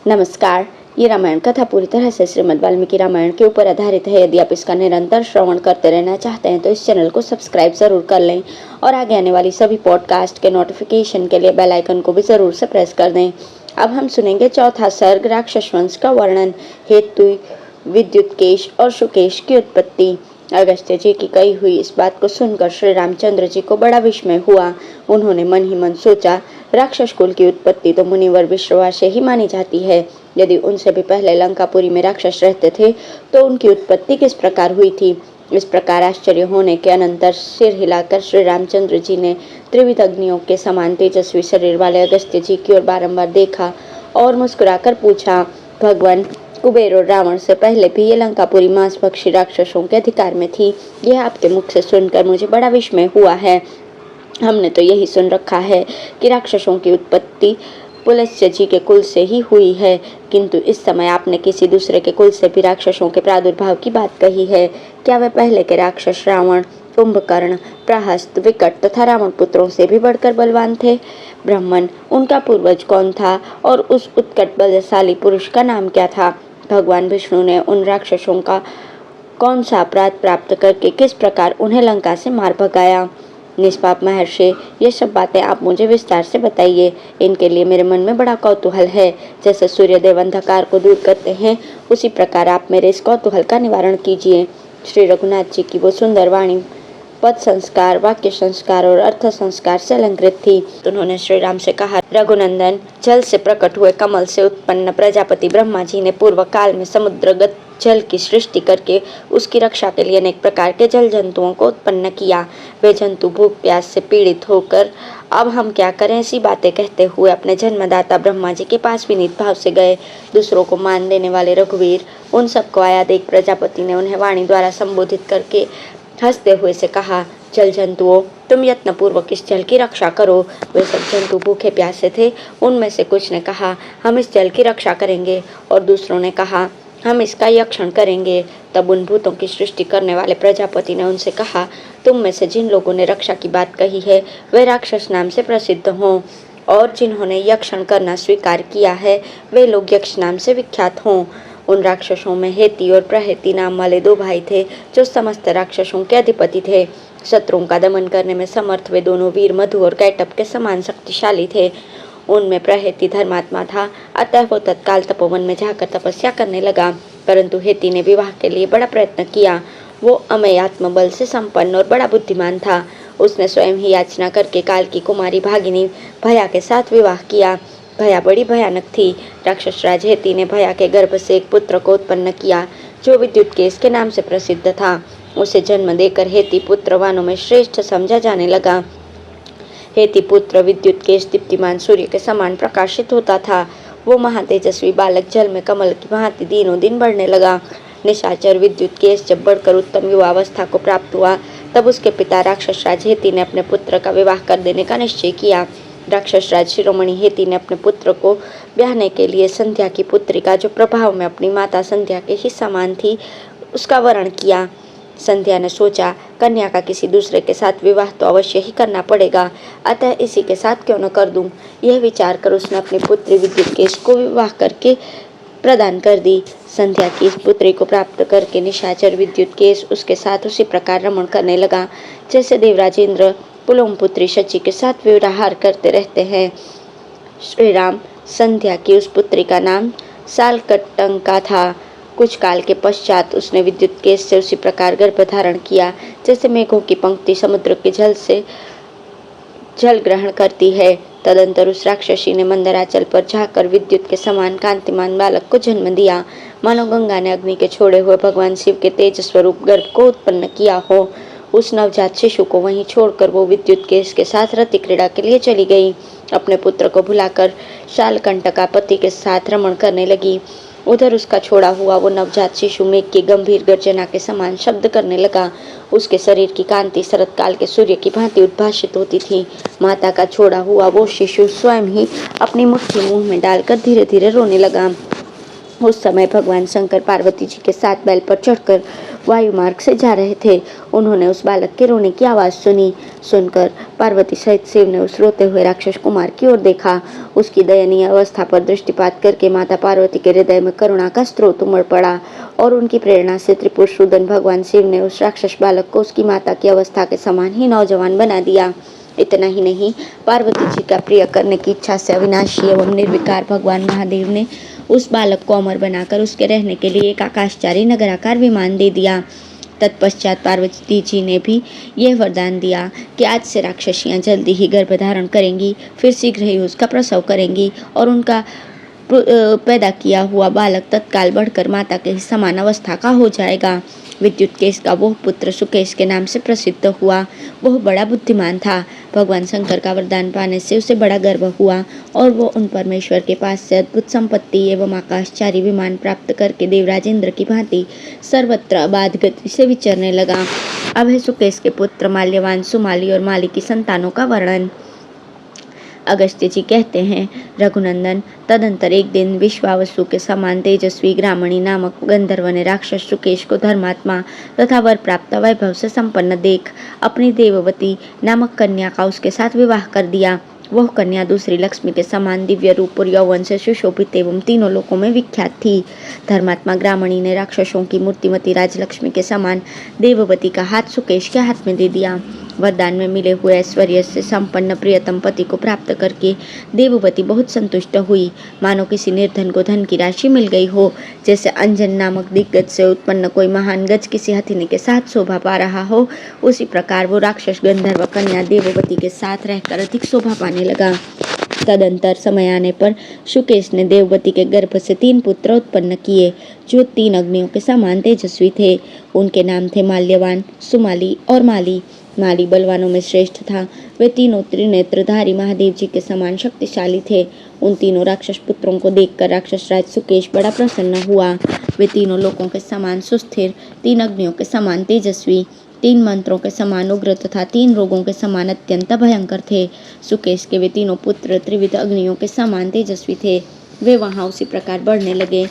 नमस्कार। ये रामायण कथा पूरी तरह से श्रीमद् वाल्मीकि रामायण के ऊपर आधारित है। यदि आप इसका निरंतर श्रवण करते रहना चाहते हैं तो इस चैनल को सब्सक्राइब जरूर कर लें और आगे आने वाली सभी पॉडकास्ट के नोटिफिकेशन के लिए बेल आइकन को भी जरूर से प्रेस कर दें। अब हम सुनेंगे चौथा सर्ग, राक्षस वंश का वर्णन। हेतु विद्युतकेश और शुकेश की उत्पत्ति। अगस्त्य जी की कही हुई इस बात को सुनकर श्री रामचंद्र जी को बड़ा विस्मय हुआ। उन्होंने मन ही मन सोचा, राक्षस कुल की उत्पत्ति तो मुनिवर विश्रवा से ही मानी जाती है। यदि उनसे भी पहले लंकापुरी में राक्षस रहते थे तो उनकी उत्पत्ति किस प्रकार हुई थी। इस प्रकार आश्चर्य होने के अनंतर सिर हिलाकर श्री रामचंद्र जी ने त्रिविध अग्नियों के समान तेजस्वी शरीर वाले अगस्त्य जी की ओर बारंबार देखा और मुस्कुराकर पूछा, भगवान, कुबेर और रावण से पहले भी ये लंकापुरी मांसभक्षी राक्षसों के अधिकार में थी। यह आपके मुख से सुनकर मुझे बड़ा विस्मय हुआ है। हमने तो यही सुन रखा है कि राक्षसों की उत्पत्ति पुलस्त्य जी के कुल से ही हुई है, किंतु इस समय आपने किसी दूसरे के कुल से भी राक्षसों के प्रादुर्भाव की बात कही है। क्या वे पहले के राक्षस रावण, कुंभकर्ण, प्रहस्त, विकट तथा रावण पुत्रों से भी बढ़कर बलवान थे? ब्राह्मण, उनका पूर्वज कौन था और उस उत्कट बलशाली पुरुष का नाम क्या था? भगवान विष्णु ने उन राक्षसों का कौन सा अपराध प्राप्त करके किस प्रकार उन्हें लंका से मार भगाया? निष्पाप महर्षि, ये सब बातें आप मुझे विस्तार से बताइए। इनके लिए मेरे मन में बड़ा कौतूहल है। जैसे सूर्यदेव अंधकार को दूर करते हैं, उसी प्रकार आप मेरे इस कौतूहल का निवारण कीजिए। श्री रघुनाथ जी की वो सुंदर वाणी पद संस्कार, वाक्य संस्कार और अर्थ संस्कार से अलंकृत थी। उन्होंने श्री राम से कहा, रघुनंदन, जल से प्रकट हुए कमल से उत्पन्न प्रजापति ब्रह्मा जी ने पूर्व काल में समुद्रगत जल की सृष्टि करके उसकी रक्षा के लिए अनेक प्रकार के जल जंतुओं को उत्पन्न किया। वे जंतु भूख प्यास से पीड़ित होकर अब हम क्या करें ऐसी बातें कहते हुए अपने जन्मदाता ब्रह्मा जी के पास विनीत भाव से गए। दूसरों को मान देने वाले रघुवीर उन सबको आया देख प्रजापति ने उन्हें वाणी द्वारा संबोधित करके हंसते हुए से कहा, जल जंतुओं, तुम यत्न पूर्वक इस जल की रक्षा करो। वे सब जंतु भूखे प्यासे थे। उनमें से कुछ ने कहा, हम इस जल की रक्षा करेंगे, और दूसरों ने कहा, हम इसका यक्षण करेंगे। तब उन भूतों की सृष्टि करने वाले प्रजापति ने उनसे कहा, तुम में से जिन लोगों ने रक्षा की बात कही है वे राक्षस नाम से प्रसिद्ध हों, और जिन्होंने यक्षण करना स्वीकार किया है वे लोग यक्ष नाम से विख्यात हों। उन राक्षसों में हेती और प्रहेती नाम वाले दो भाई थे जो समस्त राक्षसों के अधिपति थे। शत्रुओं का दमन करने में समर्थ वे दोनों वीर मधु और कैटभ के समान शक्तिशाली थे। उनमें प्रहेती धर्मात्मा था, अतः वो तत्काल तपोवन में जाकर तपस्या करने लगा। परंतु हेती ने विवाह के लिए बड़ा प्रयत्न किया। वो अमेय आत्मबल से संपन्न और बड़ा बुद्धिमान था। उसने स्वयं ही याचना करके काल की कुमारी भागिनी भया के साथ विवाह किया। भया बड़ी भयानक थी। राक्षस राज हेती ने भया के गर्भ से एक पुत्र को उत्पन्न किया जो विद्युतकेश के नाम से प्रसिद्ध था। उसे जन्म देकर हेती पुत्र वानों में श्रेष्ठ समझा जाने लगा। हेती पुत्र विद्युतकेश दीप्तिमान सूर्य के समान प्रकाशित होता था। वो महातेजस्वी बालक जल में कमल की भांति दिनों दिन बढ़ने लगा। निशाचर विद्युतकेश जब बढ़कर उत्तम युवावस्था को प्राप्त हुआ तब उसके पिता राक्षस राज हेती ने अपने पुत्र का विवाह कर देने का निश्चय किया। राक्षस राज शिरोमणि हेती ने अपने पुत्र को ब्याहने के लिए संध्या की पुत्रिका, जो प्रभाव में अपनी माता संध्या के ही समान थी, उसका वरण किया। संध्या ने सोचा, कन्या का किसी दूसरे के साथ विवाह तो अवश्य ही करना पड़ेगा, अतः इसी के साथ क्यों न कर दूं। यह विचार कर उसने अपनी पुत्री विद्युतकेश को विवाह करके प्रदान कर दी। संध्या की इस पुत्री को प्राप्त करके निशाचर विद्युतकेश उसके साथ उसी प्रकार रमण करने लगा जैसे देवराज इंद्र पुलोम पुत्री शची के साथ व्यवहार करते रहते हैं। श्री राम, संध्या की उस पुत्री का नाम सालकटंका था। कुछ काल के पश्चात उसने विद्युतकेश से उसी प्रकार गर्भ धारण किया जैसे मेघों की पंक्ति समुद्र के जल से जल ग्रहण करती है। तदंतर उस राक्षसी ने मंदराचल पर जाकर विद्युत के समान कांतिमान बालक को जन्म दिया, मानो गंगा ने अग्नि के छोड़े हुए भगवान शिव के तेज स्वरूप गर्भ को उत्पन्न किया हो। उस नवजात शिशु को वहीं छोड़कर वो विद्युतकेश के साथ रति क्रीड़ा के लिए चली गई। अपने पुत्र को भुलाकर शालकंटका पति के साथ रमण करने लगी। उधर उसका छोड़ा हुआ वो नवजात शिशु मेघ की गंभीर गर्जना के समान शब्द करने लगा। उसके शरीर की कांति शरतकाल के सूर्य की भांति उद्भासित होती थी। माता का छोड़ा हुआ वो शिशु स्वयं ही अपनी मुट्ठी मुंह में डालकर धीरे धीरे रोने लगा। उस समय भगवान शंकर पार्वती जी के साथ बैल पर चढ़कर वायु मार्ग से जा रहे थे। उन्होंने उस बालक के रोने की आवाज़ सुनी। सुनकर पार्वती सहित शिव ने उस रोते हुए राक्षस कुमार की ओर देखा। उसकी दयनीय अवस्था पर दृष्टिपात करके माता पार्वती के हृदय में करुणा का स्रोत उमड़ पड़ा और उनकी प्रेरणा से त्रिपुर सूदन भगवान शिव ने उस राक्षस बालक को उसकी माता की अवस्था के समान ही नौजवान बना दिया। इतना ही नहीं, पार्वती जी का प्रिय करने की इच्छा से अविनाशी एवं निर्विकार भगवान महादेव ने उस बालक को अमर बनाकर उसके रहने के लिए एक आकाशचारी नगराकार विमान दे दिया। तत्पश्चात पार्वती जी ने भी यह वरदान दिया कि आज से राक्षसियां जल्दी ही गर्भधारण करेंगी, फिर शीघ्र ही उसका प्रसव करेंगी और उनका पैदा किया हुआ बालक तत्काल बढ़कर माता के समान अवस्था का हो जाएगा। विद्युत केश का वह पुत्र सुकेश के नाम से प्रसिद्ध हुआ। वह बड़ा बुद्धिमान था। भगवान शंकर का वरदान पाने से उसे बड़ा गर्व हुआ और वो उन परमेश्वर के पास से अद्भुत संपत्ति एवं आकाशचारी विमान प्राप्त करके देवराज इंद्र की भांति सर्वत्र अबाध गति से विचरने लगा। अब है सुकेश के पुत्र माल्यवान, सुमाली और माली की संतानों का वर्णन। अगस्त्य जी कहते हैं, रघुनंदन, तदंतर एक दिन विश्वावसु के समान तेजस्वी ग्रामणी नामक गंधर्व ने राक्षस सुकेश को धर्मात्मा तथा वर प्राप्त वैभव से संपन्न देख अपनी देववती नामक कन्या का उसके साथ विवाह कर दिया। वह कन्या दूसरी लक्ष्मी के समान दिव्य रूप और यौवन से सुशोभित एवं तीनों लोकों में विख्यात थी। धर्मात्मा ग्रामणी ने राक्षसों की मूर्तिमती राजलक्ष्मी के समान देववती का हाथ सुकेश के हाथ में दे दिया। वरदान में मिले हुए ऐश्वर्य से संपन्न प्रियतम पति को प्राप्त करके देववती बहुत संतुष्ट हुई, मानो किसी निर्धन को धन की राशि मिल गई हो। जैसे अंजन नामक दिग्गज से उत्पन्न कोई महान गज किसी हथिनी के साथ शोभा पा रहा हो, उसी प्रकार वो राक्षस गंधर्व कन्या देववती के साथ रहकर अधिक शोभा पाने लगा। तदंतर समय आने पर शुकेश ने देववती के गर्भ से 3 पुत्र उत्पन्न किए, जो 3 अग्नियों के समान तेजस्वी थे। उनके नाम थे माल्यवान, सुमाली और माली। माली बलवानों में श्रेष्ठ था। वे तीनों त्रिनेत्रधारी महादेव जी के समान शक्तिशाली थे। उन तीनों राक्षस पुत्रों को देखकर राक्षस राज सुकेश बड़ा प्रसन्न हुआ। वे तीनों लोकों के समान सुस्थिर, 3 अग्नियों के समान तेजस्वी, 3 मंत्रों के समान उग्र तथा 3 रोगों के समान अत्यंत भयंकर थे। सुकेश के वे तीनों पुत्र त्रिविध अग्नियों के समान तेजस्वी थे। वे वहाँ उसी प्रकार बढ़ने लगे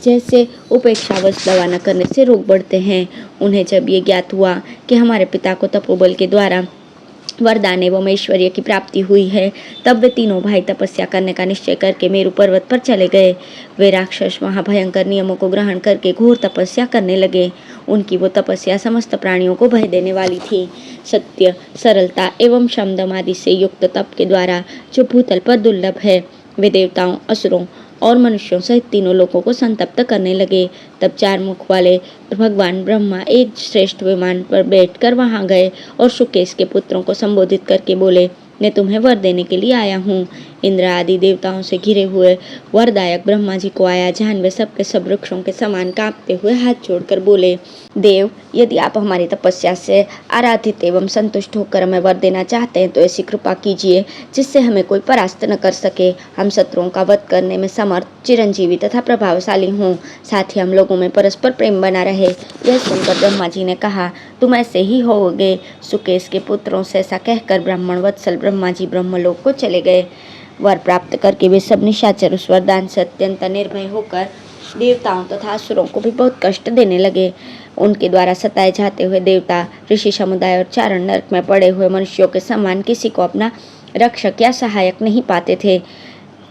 जैसे उपेक्षावश दवा न करने से रोग बढ़ते हैं। उन्हें जब ये ज्ञात हुआ कि हमारे पिता को तपोबल के द्वारा वरदान एवं ऐश्वर्य की प्राप्ति हुई है, तब वे तीनों भाई तपस्या करने का निश्चय करके मेरु पर्वत पर चले गए। वे राक्षस वहाँ भयंकर नियमों को ग्रहण करके घोर तपस्या करने लगे। उनकी वो तपस्या समस्त प्राणियों को भय देने वाली थी। सत्य, सरलता एवं शमदम आदि से युक्त तप के द्वारा जो भूतल पर दुर्लभ है, वे देवताओं, असुरों और मनुष्यों सहित तीनों लोगों को संतप्त करने लगे। तब 4 मुख वाले भगवान ब्रह्मा एक श्रेष्ठ विमान पर बैठकर वहां गए और शुकेश के पुत्रों को संबोधित करके बोले, मैं तुम्हें वर देने के लिए आया हूँ। इंद्र आदि देवताओं से घिरे हुए वरदायक ब्रह्मा जी को आया जान वे सबके सब वृक्षों के समान कांपते हुए हाथ जोड़कर बोले, देव, यदि आप हमारी तपस्या से आराधित एवं संतुष्ट होकर हमें वर देना चाहते हैं तो ऐसी कृपा कीजिए जिससे हमें कोई परास्त न कर सके। हम शत्रुओं का वध करने में समर्थ, चिरंजीवी तथा प्रभावशाली हों, साथ ही हम लोगों में परस्पर प्रेम बना रहे। यह सुनकर ब्रह्मा जी ने कहा, तुम ऐसे ही होगे। सुकेश के पुत्रों से ऐसा कहकर ब्राह्मण वत्सल ब्रह्मा जी ब्रह्मलोक को चले गए। वर प्राप्त करके वे सब निशाचर उस वरदान से अत्यंत निर्भय होकर देवताओं तथा असुरों को भी बहुत कष्ट देने लगे। उनके द्वारा सताए जाते हुए देवता, ऋषि समुदाय और चारण नरक में पड़े हुए मनुष्यों के समान किसी को अपना रक्षक या सहायक नहीं पाते थे।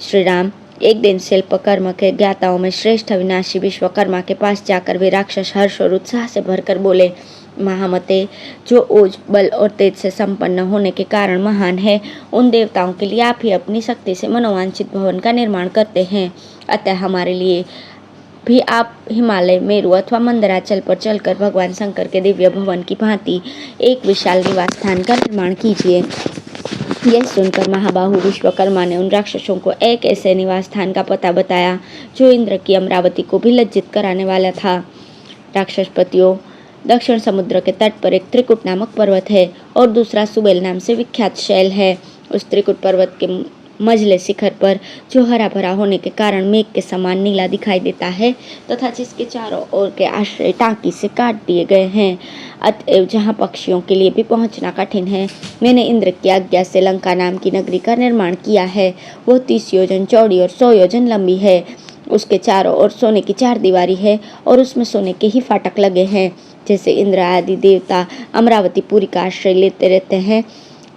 श्री राम एक दिन शिल्पकर्म के ज्ञाताओं में श्रेष्ठ अविनाशी विश्वकर्मा के पास जाकर वे राक्षस हर्ष और उत्साह से भरकर बोले, महामते, जो ओज, बल और तेज से संपन्न होने के कारण महान है, उन देवताओं के लिए आप ही अपनी शक्ति से मनोवांछित भवन का निर्माण करते हैं। अतः हमारे लिए भी आप हिमालय, मेरु अथवा मंदराचल पर चलकर भगवान शंकर के दिव्य भवन की भांति एक विशाल निवास स्थान का निर्माण कीजिए। यह सुनकर महाबाहु विश्वकर्मा ने उन राक्षसों को एक ऐसे निवास स्थान का पता बताया जो इंद्र की अमरावती को भी लज्जित कराने वाला था। राक्षसपतियों, दक्षिण समुद्र के तट पर एक त्रिकुट नामक पर्वत है और दूसरा सुबेल नाम से विख्यात शैल है। उस त्रिकुट पर्वत के मझले शिखर पर, जो हरा भरा होने के कारण मेघ के समान नीला दिखाई देता है तथा जिसके चारों ओर के आश्रय टांकी से काट दिए गए हैं, अतएव जहाँ पक्षियों के लिए भी पहुँचना कठिन है, मैंने इंद्र की आज्ञा से लंका नाम की नगरी का निर्माण किया है। वो 30 योजन चौड़ी और 100 योजन लंबी है। उसके चारों ओर सोने की 4 दीवारी है और उसमें सोने के ही फाटक लगे हैं। जैसे इंद्र आदि देवता अमरावतीपुरी का आश्रय लेते रहते हैं,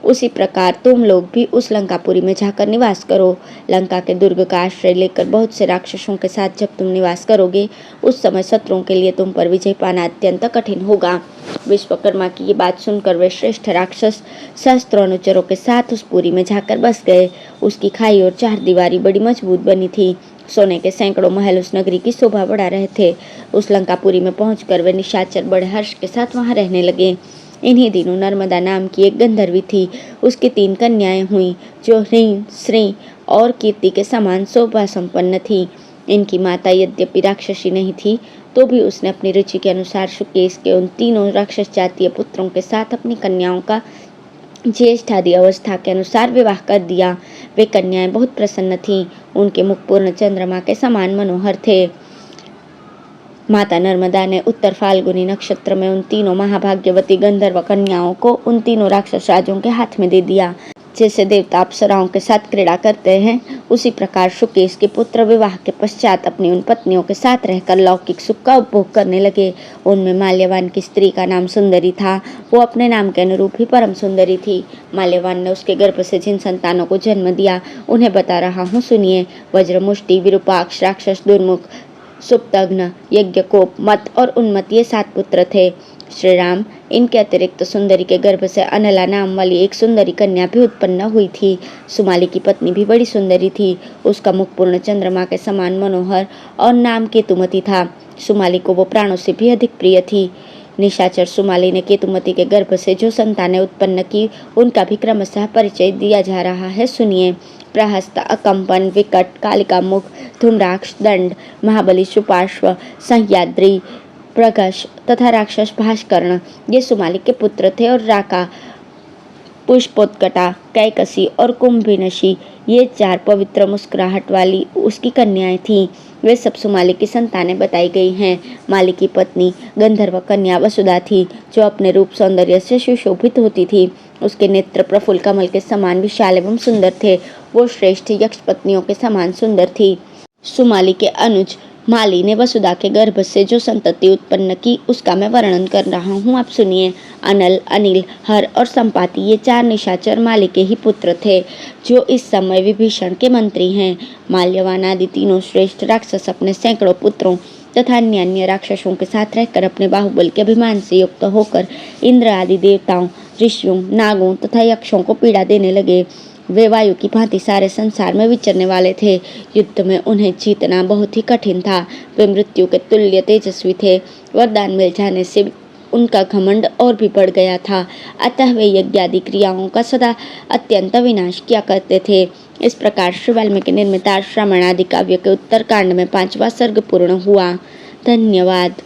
उसी प्रकार तुम लोग भी उस लंकापुरी में जाकर निवास करो। लंका के दुर्ग का आश्रय लेकर बहुत से राक्षसों के साथ जब तुम निवास करोगे, उस समय शत्रुओं के लिए तुम पर विजय पाना अत्यंत कठिन होगा। विश्वकर्मा की ये बात सुनकर वे श्रेष्ठ राक्षस सहस्त्रों अनुचरों के साथ उस पुरी में जाकर बस गए। उसकी खाई और चार दीवारी बड़ी मजबूत बनी थी। सोने के सैकड़ों महल उस नगरी की शोभा बढ़ा रहे थे। उस लंकापुरी में पहुंचकर वे निशाचर बड़े हर्ष के साथ वहां रहने लगे। इन्हीं दिनों नर्मदा नाम की एक गंधर्वी थी। उसकी 3 कन्याएं हुईं, जो ह्रीं, श्री और कीर्ति के समान शोभा संपन्न थी। इनकी माता यद्यपि राक्षसी नहीं थी, तो भी उसने अपनी रुचि के अनुसार सुकेश के उन तीनों राक्षस जातीय पुत्रों के साथ अपनी कन्याओं का ज्येष्ठादि अवस्था के अनुसार विवाह कर दिया। वे कन्याएं बहुत प्रसन्न थीं। उनके मुख पूर्ण चंद्रमा के समान मनोहर थे। माता नर्मदा ने उत्तर फाल्गुनी नक्षत्र में उन तीनों महाभाग्यवती गंधर्व कन्याओं को उन तीनों राक्षस राजों के हाथ में दे दिया। जैसे देवता अप्सराओं के साथ क्रीड़ा करते हैं, उसी प्रकार सुकेश के पुत्र विवाह के पश्चात अपनी उन पत्नियों के साथ रहकर लौकिक सुख का उपभोग करने लगे। उनमें माल्यवान की स्त्री का नाम सुंदरी था। वो अपने नाम के अनुरूप ही परम सुंदरी थी। माल्यवान ने उसके गर्भ से जिन संतानों को जन्म दिया, उन्हें बता रहा हूँ, सुनिए। वज्रमुष्टि, विरूपाक्ष, राक्षस दुर्मुख, सुप्तघ्न, यज्ञकोप, मत और उन्मत, ये 7 पुत्र थे। श्री राम, इनके अतिरिक्त सुंदरी के गर्भ से अनला नाम वाली एक सुंदरी कन्या भी उत्पन्न हुई थी। सुमाली की पत्नी भी बड़ी सुंदरी थी। उसका मुख पूर्ण चंद्रमा के समान मनोहर और नाम केतुमती था। सुमाली को वो प्राणों से भी अधिक प्रिय थी। निशाचर सुमाली ने केतुमती के गर्भ से जो संतानें उत्पन्न की, उनका भी क्रमशः परिचय दिया जा रहा है, सुनिए। प्रहस्त, अकंपन, विकट, कालिका मुख, धूम्राक्ष, दंड, महाबली, सुपार्श्व, सह्याद्री, प्रगश तथा राक्षस भास्कर्ण, ये सुमाली के पुत्र थे। और राका, पुष्पोत्कटा, कैकसी और कुंभिनशी, ये 4 पवित्र मुस्कुराहट वाली उसकी कन्याएं थीं। वे सब सुमाली की संतानें बताई गई हैं। माली की पत्नी गंधर्व कन्या वसुधा थी, जो अपने रूप सौंदर्य से सुशोभित होती थी। उसके नेत्र प्रफुल्ल कमल के समान विशाल एवं सुंदर थे। वो श्रेष्ठ यक्ष पत्नियों के समान सुंदर थी। सुमाली के अनुज माली ने वसुधा के गर्भ से जो संतति उत्पन्न की, उसका मैं वर्णन कर रहा हूँ, आप सुनिए। अनल, अनिल, हर और संपाति, ये 4 निशाचर माली के ही पुत्र थे, जो इस समय विभीषण के मंत्री हैं। माल्यवान आदि तीनों श्रेष्ठ राक्षस अपने सैकड़ों पुत्रों तथा अन्य राक्षसों के साथ रहकर अपने बाहुबल के अभिमान से युक्त होकर इंद्र आदि देवताओं, ऋषियों, नागों तथा यक्षों को पीड़ा देने लगे। वे वायु की भांति सारे संसार में विचरने वाले थे। युद्ध में उन्हें जीतना बहुत ही कठिन था। वे मृत्यु के तुल्य तेजस्वी थे। वरदान मिल जाने से उनका घमंड और भी बढ़ गया था। अतः वे यज्ञादि क्रियाओं का सदा अत्यंत विनाश किया करते थे। इस प्रकार श्री वाल्मीकि निर्मित रामायण आदि काव्य के उत्तर कांड में 5वां सर्ग पूर्ण हुआ। धन्यवाद।